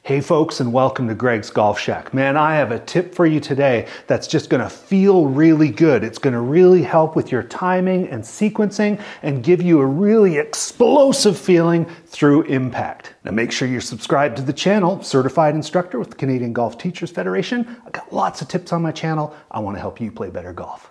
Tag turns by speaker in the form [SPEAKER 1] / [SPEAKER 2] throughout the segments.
[SPEAKER 1] Hey folks, and welcome to Greg's Golf Shack. Man, I have a tip for you today that's just gonna feel really good. It's gonna really help with your timing and sequencing and give you a really explosive feeling through impact. Now make sure you're subscribed to the channel, certified instructor with the Canadian Golf Teachers Federation. I've got lots of tips on my channel. I wanna help you play better golf.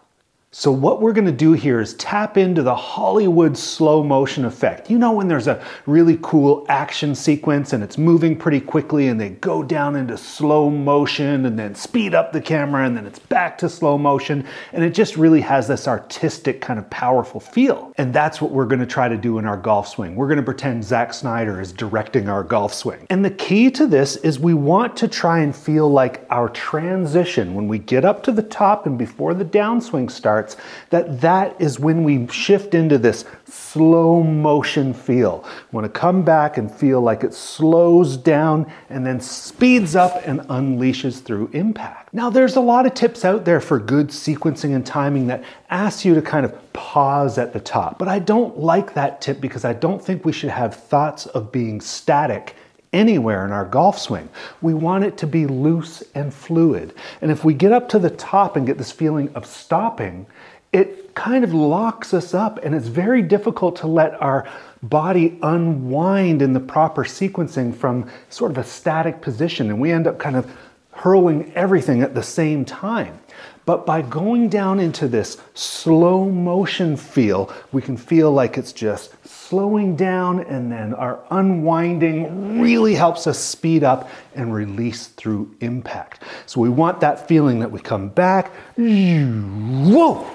[SPEAKER 1] So what we're gonna do here is tap into the Hollywood slow motion effect. You know when there's a really cool action sequence and it's moving pretty quickly and they go down into slow motion and then speed up the camera and then it's back to slow motion, and it just really has this artistic kind of powerful feel. And that's what we're gonna try to do in our golf swing. We're gonna pretend Zack Snyder is directing our golf swing. And the key to this is we want to try and feel like our transition when we get up to the top and before the downswing starts, that is when we shift into this slow motion feel. We want to come back and feel like it slows down and then speeds up and unleashes through impact. Now there's a lot of tips out there for good sequencing and timing that asks you to kind of pause at the top, but I don't like that tip because I don't think we should have thoughts of being static anywhere in our golf swing. We want it to be loose and fluid. And if we get up to the top and get this feeling of stopping, it kind of locks us up, and it's very difficult to let our body unwind in the proper sequencing from sort of a static position, and we end up kind of hurling everything at the same time. But by going down into this slow motion feel, we can feel like it's just slowing down, and then our unwinding really helps us speed up and release through impact. So we want that feeling that we come back, whoa,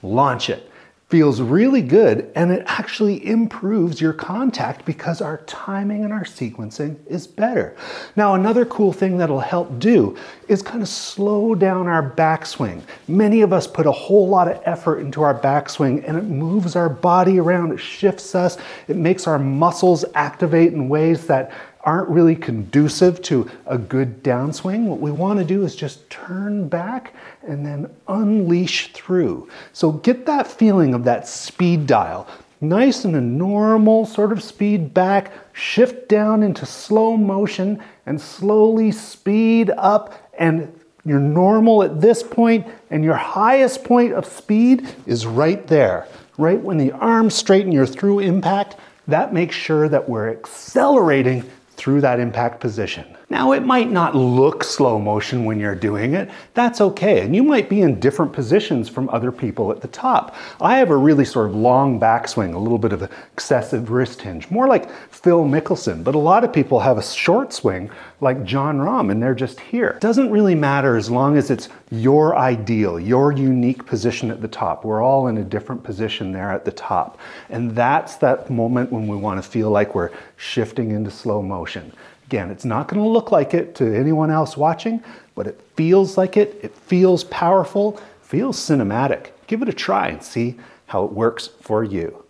[SPEAKER 1] launch it. Feels really good, and it actually improves your contact because our timing and our sequencing is better. Now, another cool thing that'll help do is kind of slow down our backswing. Many of us put a whole lot of effort into our backswing, and it moves our body around, it shifts us, it makes our muscles activate in ways that aren't really conducive to a good downswing. What we want to do is just turn back and then unleash through. So get that feeling of that speed dial. Nice and a normal sort of speed back, shift down into slow motion and slowly speed up, and you're normal at this point, and your highest point of speed is right there. Right when the arms straighten, you're through impact. That makes sure that we're accelerating through that impact position. Now, it might not look slow motion when you're doing it. That's okay. And you might be in different positions from other people at the top. I have a really sort of long backswing, a little bit of excessive wrist hinge, more like Phil Mickelson. But a lot of people have a short swing like Jon Rahm, and they're just here. It doesn't really matter as long as it's your ideal, your unique position at the top. We're all in a different position there at the top. And that's that moment when we want to feel like we're shifting into slow motion. Again, it's not going to look like it to anyone else watching, but it feels like it. It feels powerful, feels cinematic. Give it a try and see how it works for you.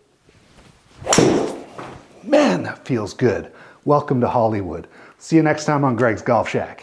[SPEAKER 1] Man, that feels good. Welcome to Hollywood. See you next time on Greg's Golf Shack.